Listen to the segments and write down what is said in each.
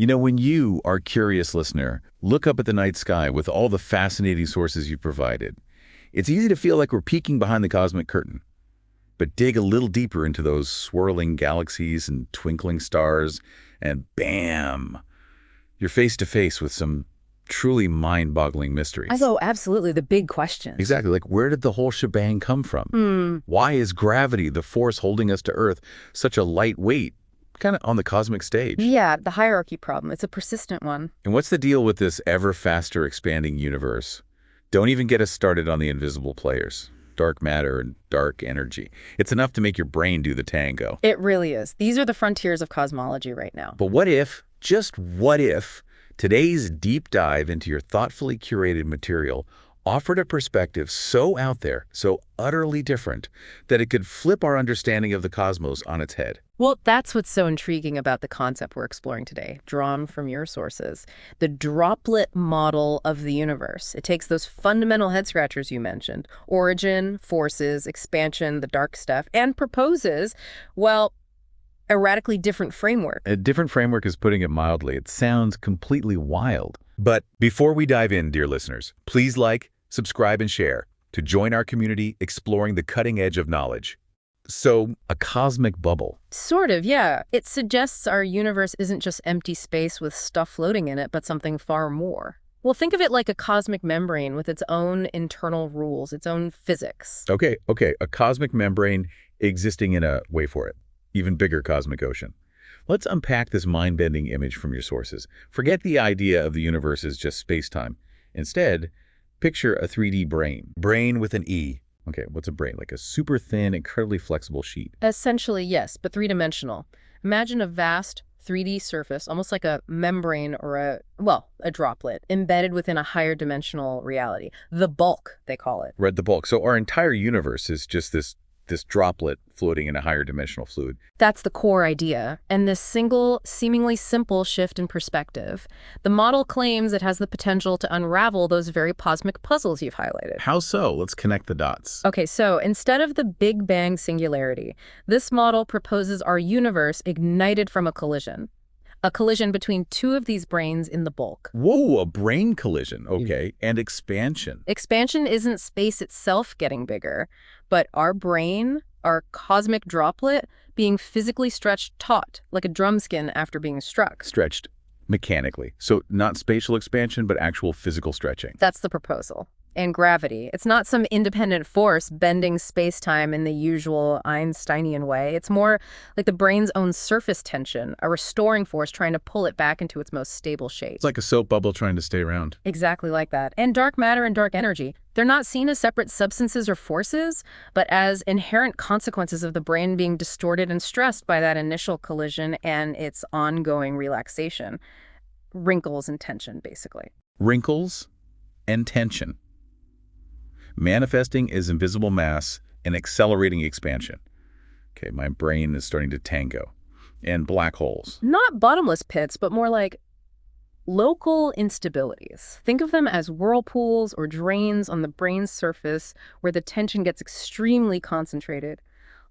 You know, when you, our curious listener, look up at the night sky with all the fascinating sources you've provided, it's easy to feel like we're peeking behind the cosmic curtain. But dig a little deeper into those swirling galaxies and twinkling stars, and bam! You're face to face with some truly mind-boggling mysteries. Oh, absolutely. The big questions. Exactly. Like, where did the whole shebang come from? Why is gravity, the force holding us to Earth, such a light weight, kind of on the cosmic stage? Yeah, the hierarchy problem. It's a persistent one. And what's the deal with this ever faster expanding universe? Don't even get us started on the invisible players. Dark matter and dark energy. It's enough to make your brain do the tango. It really is. These are the frontiers of cosmology right now. But what if, just what if, today's deep dive into your thoughtfully curated material offered a perspective so out there, so utterly different, that it could flip our understanding of the cosmos on its head? Well, that's what's so intriguing about the concept we're exploring today, drawn from your sources. The droplet model of the universe. It takes those fundamental head-scratchers you mentioned, origin, forces, expansion, the dark stuff, and proposes, well, a radically different framework. A different framework is putting it mildly. It sounds completely wild. But before we dive in, dear listeners, please like, subscribe, and share to join our community exploring the cutting edge of knowledge. So, a cosmic bubble. Sort of, yeah. It suggests our universe isn't just empty space with stuff floating in it, but something far more. Well, think of it like a cosmic membrane with its own internal rules, its own physics. Okay. A cosmic membrane existing in a, wait for it, even bigger cosmic ocean. Let's unpack this mind-bending image from your sources. Forget the idea of the universe as just space-time. Instead, picture a 3D brane. Brane with an E. Okay, what's a brane? Like a super thin, incredibly flexible sheet. Essentially, yes, but three-dimensional. Imagine a vast 3D surface, almost like a membrane or a droplet, embedded within a higher dimensional reality. The bulk, they call it. Read the bulk. So our entire universe is just this droplet floating in a higher dimensional fluid. That's the core idea. And this single, seemingly simple shift in perspective, the model claims it has the potential to unravel those very cosmic puzzles you've highlighted. How so? Let's connect the dots. Okay, so instead of the Big Bang singularity, this model proposes our universe ignited from a collision between two of these branes in the bulk. Whoa, a brane collision. Okay, and expansion. Expansion isn't space itself getting bigger, but our brane, our cosmic droplet, being physically stretched taut, like a drum skin after being struck. Stretched mechanically. So not spatial expansion, but actual physical stretching. That's the proposal. And gravity. It's not some independent force bending space-time in the usual Einsteinian way. It's more like the brane's own surface tension, a restoring force trying to pull it back into its most stable shape. It's like a soap bubble trying to stay around. Exactly like that. And dark matter and dark energy, they're not seen as separate substances or forces, but as inherent consequences of the brane being distorted and stressed by that initial collision and its ongoing relaxation. Wrinkles and tension, basically. Wrinkles and tension. Manifesting as invisible mass and accelerating expansion. Okay, my brain is starting to tango. And black holes. Not bottomless pits, but more like local instabilities. Think of them as whirlpools or drains on the brane's surface where the tension gets extremely concentrated.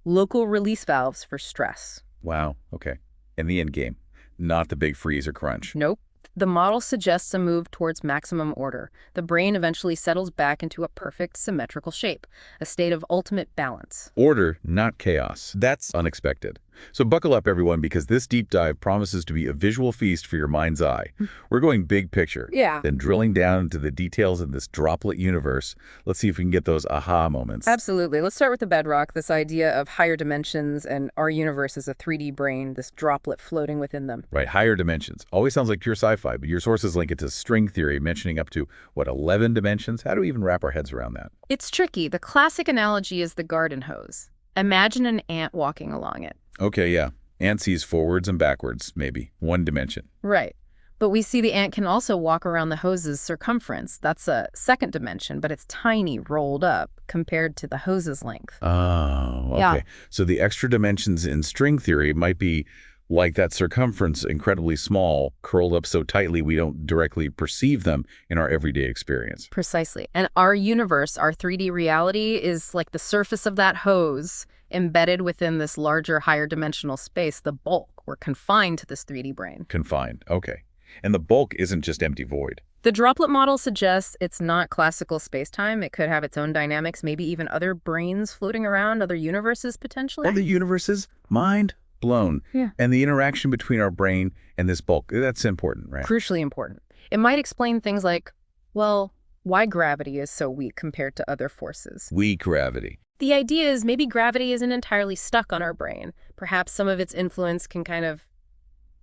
Local release valves for stress. Wow, okay. And the end game, not the big freeze or crunch. Nope. The model suggests a move towards maximum order. The brane eventually settles back into a perfect symmetrical shape, a state of ultimate balance. Order, not chaos. That's unexpected. So buckle up, everyone, because this deep dive promises to be a visual feast for your mind's eye. We're going big picture. Yeah. Then drilling down into the details of this droplet universe. Let's see if we can get those aha moments. Absolutely. Let's start with the bedrock, this idea of higher dimensions and our universe as a 3D brane, this droplet floating within them. Right, higher dimensions. Always sounds like pure sci-fi, but your sources link it to string theory, mentioning up to, 11 dimensions? How do we even wrap our heads around that? It's tricky. The classic analogy is the garden hose. Imagine an ant walking along it. Okay, yeah. Ant sees forwards and backwards, maybe. One dimension. Right. But we see the ant can also walk around the hose's circumference. That's a second dimension, but it's tiny, rolled up, compared to the hose's length. Oh, okay. Yeah. So the extra dimensions in string theory might be like that circumference, incredibly small, curled up so tightly we don't directly perceive them in our everyday experience. Precisely. And our universe, our 3D reality, is like the surface of that hose, Embedded within this larger, higher dimensional space, the bulk, we're confined to this 3D brane. Confined. Okay. And the bulk isn't just empty void. The droplet model suggests it's not classical spacetime. It could have its own dynamics, maybe even other branes floating around, other universes potentially. Other universes? Mind blown. Yeah. And the interaction between our brain and this bulk, that's important, right? Crucially important. It might explain things like, well, why gravity is so weak compared to other forces. Weak gravity. The idea is maybe gravity isn't entirely stuck on our brain. Perhaps some of its influence can kind of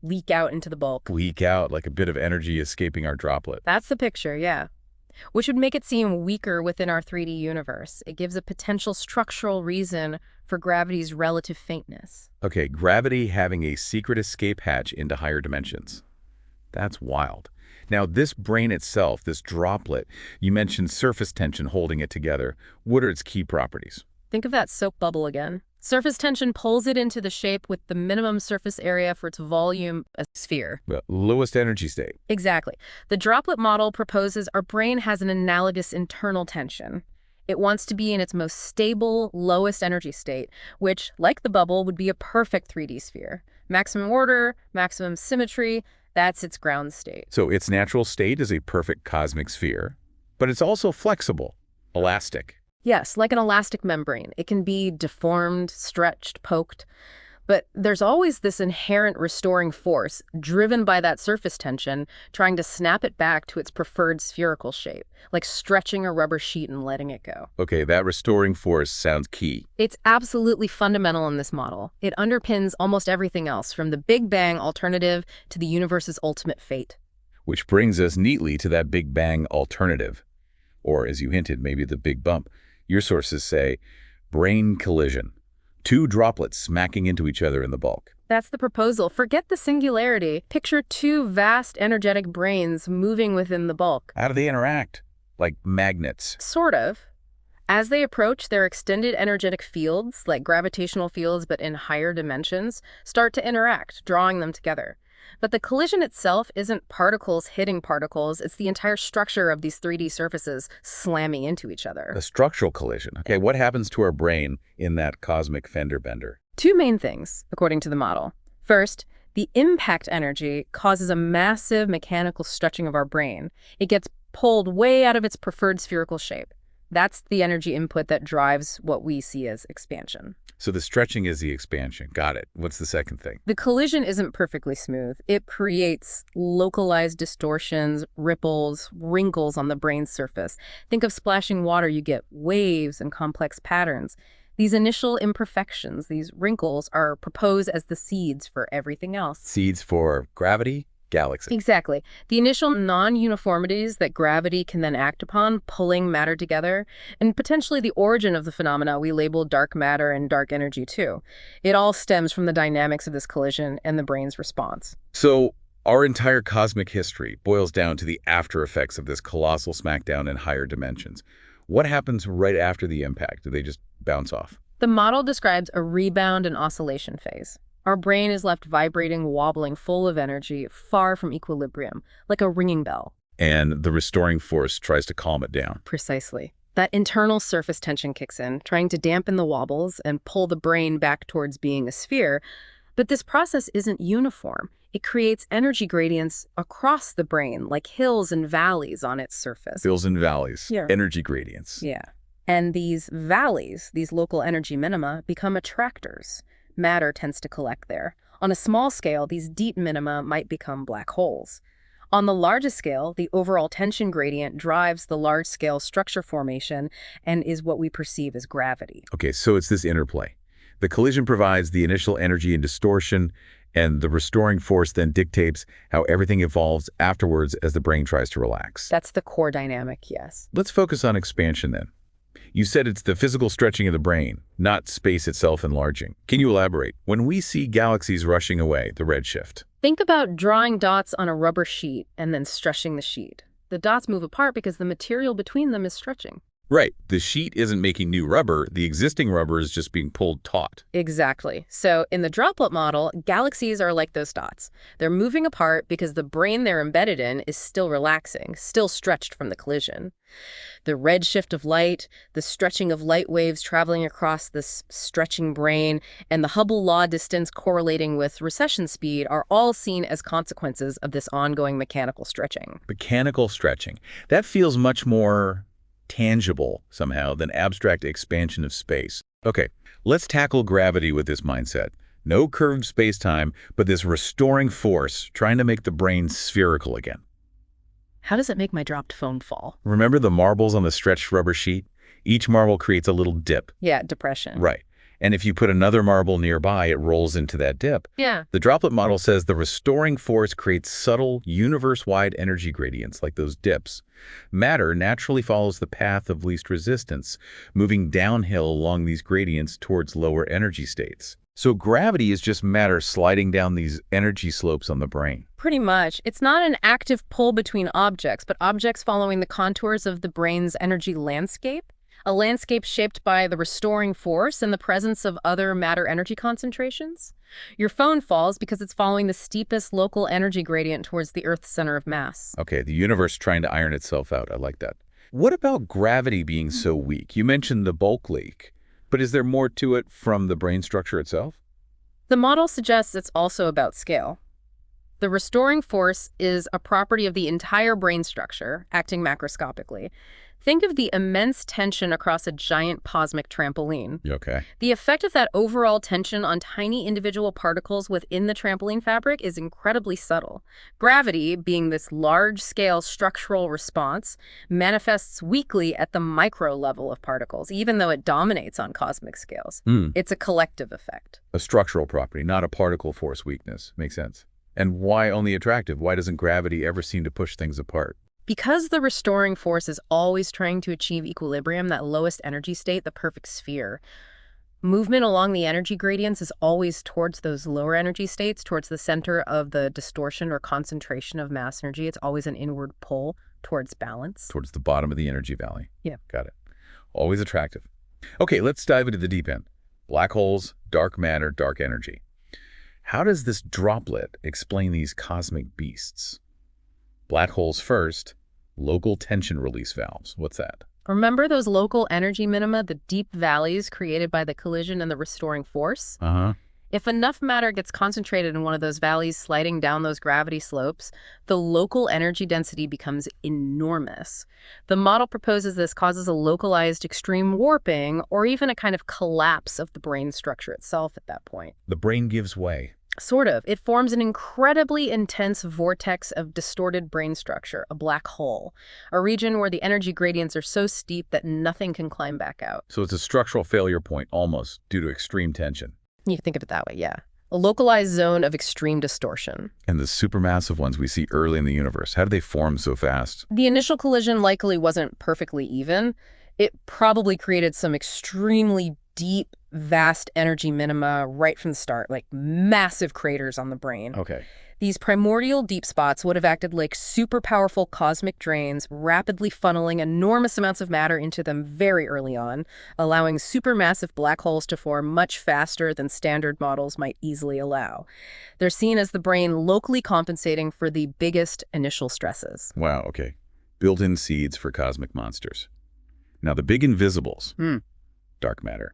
leak out into the bulk. Leak out, like a bit of energy escaping our droplet. That's the picture, yeah. Which would make it seem weaker within our 3D universe. It gives a potential structural reason for gravity's relative faintness. Okay, gravity having a secret escape hatch into higher dimensions. That's wild. Now, this brane itself, this droplet, you mentioned surface tension holding it together. What are its key properties? Think of that soap bubble again. Surface tension pulls it into the shape with the minimum surface area for its volume, a sphere. Well, lowest energy state. Exactly. The droplet model proposes our brain has an analogous internal tension. It wants to be in its most stable, lowest energy state, which, like the bubble, would be a perfect 3D sphere. Maximum order, maximum symmetry, that's its ground state. So its natural state is a perfect cosmic sphere, but it's also flexible, elastic. Yes, like an elastic membrane. It can be deformed, stretched, poked. But there's always this inherent restoring force driven by that surface tension, trying to snap it back to its preferred spherical shape, like stretching a rubber sheet and letting it go. Okay, that restoring force sounds key. It's absolutely fundamental in this model. It underpins almost everything else, from the Big Bang alternative to the universe's ultimate fate. Which brings us neatly to that Big Bang alternative. Or, as you hinted, maybe the big bump. Your sources say, brane collision. Two droplets smacking into each other in the bulk. That's the proposal. Forget the singularity. Picture two vast, energetic branes moving within the bulk. How do they interact? Like magnets. Sort of. As they approach, their extended energetic fields, like gravitational fields but in higher dimensions, start to interact, drawing them together. But the collision itself isn't particles hitting particles. It's the entire structure of these 3D surfaces slamming into each other. A structural collision. Okay, what happens to our brain in that cosmic fender bender? Two main things, according to the model. First, the impact energy causes a massive mechanical stretching of our brain. It gets pulled way out of its preferred spherical shape. That's the energy input that drives what we see as expansion. So the stretching is the expansion. Got it. What's the second thing? The collision isn't perfectly smooth. It creates localized distortions, ripples, wrinkles on the brane's surface. Think of splashing water, you get waves and complex patterns. These initial imperfections, these wrinkles, are proposed as the seeds for everything else. Seeds for gravity, galaxy. Exactly. The initial non-uniformities that gravity can then act upon, pulling matter together, and potentially the origin of the phenomena we label dark matter and dark energy too. It all stems from the dynamics of this collision and the brane's response. So our entire cosmic history boils down to the after effects of this colossal smackdown in higher dimensions. What happens right after the impact? Do they just bounce off? The model describes a rebound and oscillation phase. Our brain is left vibrating, wobbling, full of energy, far from equilibrium, like a ringing bell. And the restoring force tries to calm it down. Precisely. That internal surface tension kicks in, trying to dampen the wobbles and pull the brain back towards being a sphere. But this process isn't uniform. It creates energy gradients across the brain, like hills and valleys on its surface. Hills and valleys. Yeah. Energy gradients. Yeah. And these valleys, these local energy minima, become attractors. Matter tends to collect there. On a small scale, these deep minima might become black holes. On the largest scale, the overall tension gradient drives the large-scale structure formation and is what we perceive as gravity. Okay, so it's this interplay. The collision provides the initial energy and distortion, and the restoring force then dictates how everything evolves afterwards as the brain tries to relax. That's the core dynamic, yes. Let's focus on expansion then. You said it's the physical stretching of the brain, not space itself enlarging. Can you elaborate? When we see galaxies rushing away, the redshift. Think about drawing dots on a rubber sheet and then stretching the sheet. The dots move apart because the material between them is stretching. Right. The sheet isn't making new rubber. The existing rubber is just being pulled taut. Exactly. So in the droplet model, galaxies are like those dots. They're moving apart because the brane they're embedded in is still relaxing, still stretched from the collision. The redshift of light, the stretching of light waves traveling across this stretching brane, and the Hubble law distance correlating with recession speed are all seen as consequences of this ongoing mechanical stretching. Mechanical stretching. That feels much more tangible somehow than abstract expansion of space. Okay, let's tackle gravity with this mindset. No curved spacetime, but this restoring force trying to make the brane spherical again. How does it make my dropped phone fall? Remember the marbles on the stretched rubber sheet? Each marble creates a little dip. Yeah, depression. Right. And if you put another marble nearby, it rolls into that dip. Yeah. The droplet model says the restoring force creates subtle, universe-wide energy gradients, like those dips. Matter naturally follows the path of least resistance, moving downhill along these gradients towards lower energy states. So gravity is just matter sliding down these energy slopes on the brane. Pretty much. It's not an active pull between objects, but objects following the contours of the brane's energy landscape. A landscape shaped by the restoring force and the presence of other matter-energy concentrations. Your phone falls because it's following the steepest local energy gradient towards the Earth's center of mass. Okay, the universe trying to iron itself out. I like that. What about gravity being so weak? You mentioned the bulk leak, but is there more to it from the brane structure itself? The model suggests it's also about scale. The restoring force is a property of the entire brane structure, acting macroscopically. Think of the immense tension across a giant cosmic trampoline. Okay. The effect of that overall tension on tiny individual particles within the trampoline fabric is incredibly subtle. Gravity, being this large-scale structural response, manifests weakly at the micro level of particles, even though it dominates on cosmic scales. It's a collective effect. A structural property, not a particle force weakness. Makes sense. And why only attractive? Why doesn't gravity ever seem to push things apart? Because the restoring force is always trying to achieve equilibrium, that lowest energy state, the perfect sphere, movement along the energy gradients is always towards those lower energy states, towards the center of the distortion or concentration of mass energy. It's always an inward pull towards balance. Towards the bottom of the energy valley. Yeah. Got it. Always attractive. Okay, let's dive into the deep end. Black holes, dark matter, dark energy. How does this droplet explain these cosmic beasts? Black holes first, local tension release valves. What's that? Remember those local energy minima, the deep valleys created by the collision and the restoring force? Uh-huh. If enough matter gets concentrated in one of those valleys sliding down those gravity slopes, the local energy density becomes enormous. The model proposes this causes a localized extreme warping or even a kind of collapse of the brane structure itself at that point. The brane gives way. Sort of. It forms an incredibly intense vortex of distorted brane structure, a black hole, a region where the energy gradients are so steep that nothing can climb back out. So it's a structural failure point, almost, due to extreme tension. You can think of it that way, yeah. A localized zone of extreme distortion. And the supermassive ones we see early in the universe, how do they form so fast? The initial collision likely wasn't perfectly even. It probably created some extremely deep, vast energy minima right from the start, like massive craters on the brane. Okay. These primordial deep spots would have acted like super powerful cosmic drains, rapidly funneling enormous amounts of matter into them very early on, allowing supermassive black holes to form much faster than standard models might easily allow. They're seen as the brane locally compensating for the biggest initial stresses. Wow, okay. Built-in seeds for cosmic monsters. Now, the big invisibles, dark matter,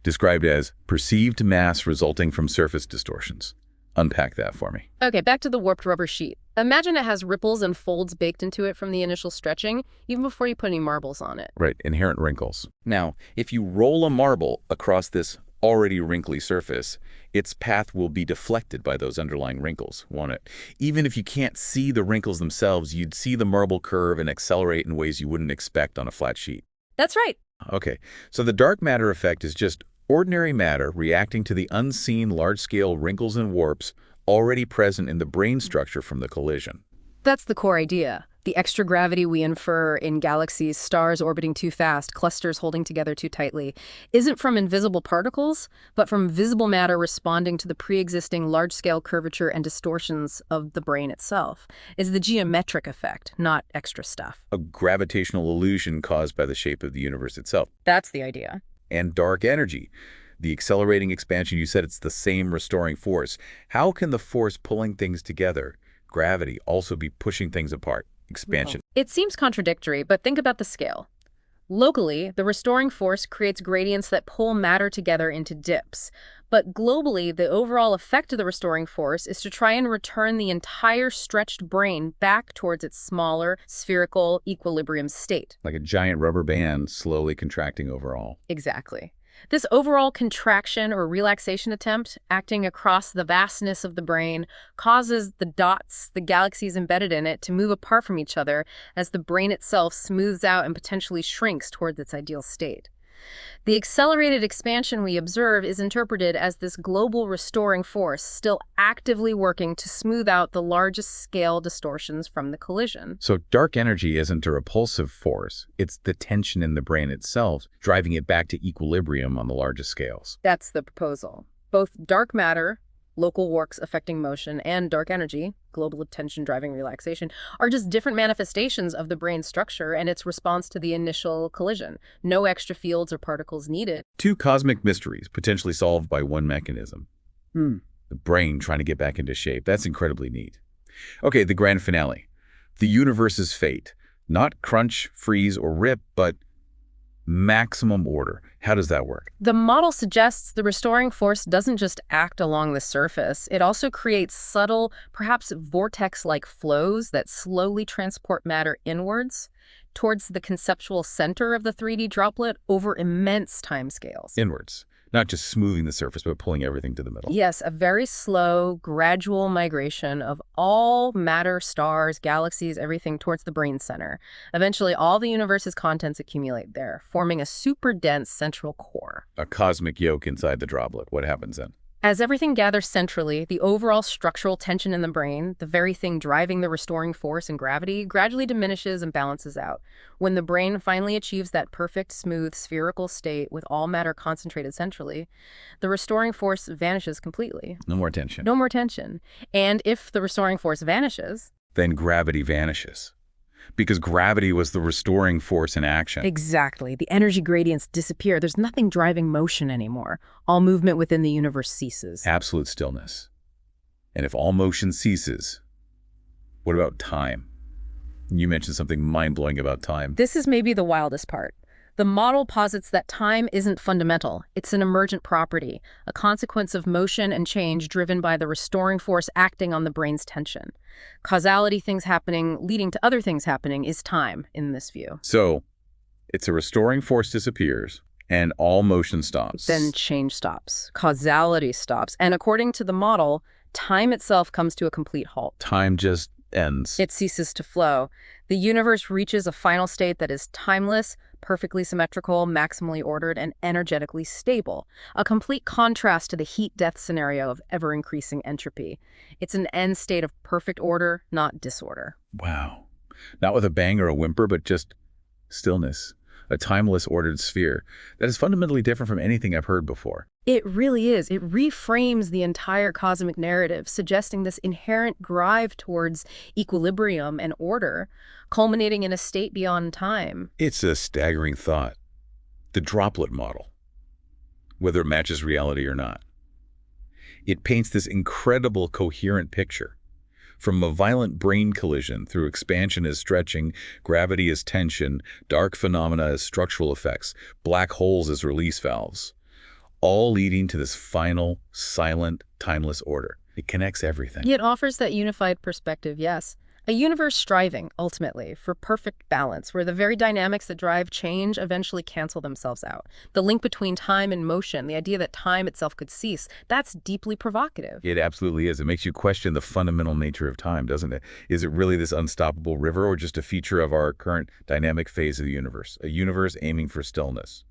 described as perceived mass resulting from surface distortions. Unpack that for me. Okay, back to the warped rubber sheet. Imagine it has ripples and folds baked into it from the initial stretching, even before you put any marbles on it. Right, inherent wrinkles. Now, if you roll a marble across this already wrinkly surface, its path will be deflected by those underlying wrinkles, won't it? Even if you can't see the wrinkles themselves, you'd see the marble curve and accelerate in ways you wouldn't expect on a flat sheet. That's right. Okay, so the dark matter effect is just ordinary matter reacting to the unseen large-scale wrinkles and warps already present in the brane structure from the collision. That's the core idea. The extra gravity we infer in galaxies, stars orbiting too fast, clusters holding together too tightly, isn't from invisible particles, but from visible matter responding to the pre-existing large-scale curvature and distortions of the brane itself. It's the geometric effect, not extra stuff. A gravitational illusion caused by the shape of the universe itself. That's the idea. And dark energy. The accelerating expansion, you said it's the same restoring force. How can the force pulling things together, gravity, also be pushing things apart? Expansion. It seems contradictory, but think about the scale. Locally, the restoring force creates gradients that pull matter together into dips. But globally, the overall effect of the restoring force is to try and return the entire stretched brane back towards its smaller, spherical equilibrium state. Like a giant rubber band slowly contracting overall. Exactly. This overall contraction or relaxation attempt, acting across the vastness of the brane, causes the dots, the galaxies embedded in it, to move apart from each other as the brane itself smooths out and potentially shrinks towards its ideal state. The accelerated expansion we observe is interpreted as this global restoring force still actively working to smooth out the largest scale distortions from the collision. So dark energy isn't a repulsive force. It's the tension in the brane itself, driving it back to equilibrium on the largest scales. That's the proposal. Both dark matter, local works affecting motion, and dark energy, global tension driving relaxation, are just different manifestations of the brane's structure and its response to the initial collision. No extra fields or particles needed. Two cosmic mysteries, potentially solved by one mechanism. The brane trying to get back into shape. That's incredibly neat. Okay, the grand finale. The universe's fate. Not crunch, freeze, or rip, but maximum order. How does that work? The model suggests the restoring force doesn't just act along the surface. It also creates subtle, perhaps vortex-like flows that slowly transport matter inwards towards the conceptual center of the 3D droplet over immense timescales. Inwards. Not just smoothing the surface, but pulling everything to the middle. Yes, a very slow, gradual migration of all matter, stars, galaxies, everything towards the brane center. Eventually, all the universe's contents accumulate there, forming a super dense central core. A cosmic yoke inside the droplet. What happens then? As everything gathers centrally, the overall structural tension in the brane, the very thing driving the restoring force and gravity, gradually diminishes and balances out. When the brane finally achieves that perfect, smooth, spherical state with all matter concentrated centrally, the restoring force vanishes completely. No more tension. No more tension. And if the restoring force vanishes, then gravity vanishes. Because gravity was the restoring force in action. Exactly. The energy gradients disappear. There's nothing driving motion anymore. All movement within the universe ceases. Absolute stillness. And if all motion ceases, what about time? You mentioned something mind-blowing about time. This is maybe the wildest part. The model posits that time isn't fundamental. It's an emergent property, a consequence of motion and change driven by the restoring force acting on the brane's tension. Causality, things happening, leading to other things happening, is time in this view. So, it's a restoring force disappears, and all motion stops. Then change stops. Causality stops. And according to the model, time itself comes to a complete halt. Time just ends. It ceases to flow. The universe reaches a final state that is timeless, perfectly symmetrical, maximally ordered, and energetically stable. A complete contrast to the heat-death scenario of ever-increasing entropy. It's an end state of perfect order, not disorder. Wow. Not with a bang or a whimper, but just stillness. A timeless, ordered sphere. That is fundamentally different from anything I've heard before. It really is. It reframes the entire cosmic narrative, suggesting this inherent drive towards equilibrium and order, culminating in a state beyond time. It's a staggering thought. The droplet model, whether it matches reality or not. It paints this incredible coherent picture. From a violent brane collision through expansion as stretching, gravity as tension, dark phenomena as structural effects, black holes as release valves, all leading to this final, silent, timeless order. It connects everything. It offers that unified perspective, yes. A universe striving, ultimately, for perfect balance, where the very dynamics that drive change eventually cancel themselves out. The link between time and motion, the idea that time itself could cease, that's deeply provocative. It absolutely is. It makes you question the fundamental nature of time, doesn't it? Is it really this unstoppable river or just a feature of our current dynamic phase of the universe? A universe aiming for stillness.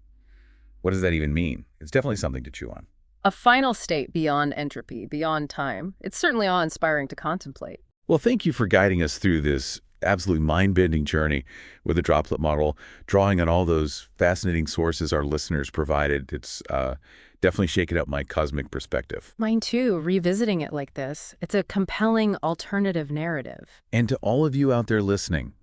What does that even mean? It's definitely something to chew on. A final state beyond entropy, beyond time. It's certainly awe-inspiring to contemplate. Well, thank you for guiding us through this absolutely mind-bending journey with the droplet model, drawing on all those fascinating sources our listeners provided. It's definitely shaken up my cosmic perspective. Mine too, revisiting it like this. It's a compelling alternative narrative. And to all of you out there listening,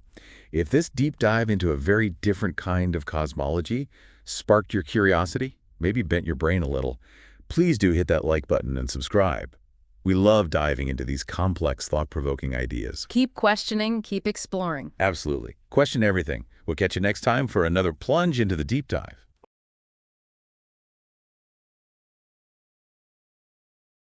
if this deep dive into a very different kind of cosmology sparked your curiosity, maybe bent your brain a little, please do hit that like button and subscribe. We love diving into these complex, thought-provoking ideas. Keep questioning, keep exploring. Absolutely. Question everything. We'll catch you next time for another plunge into the deep dive.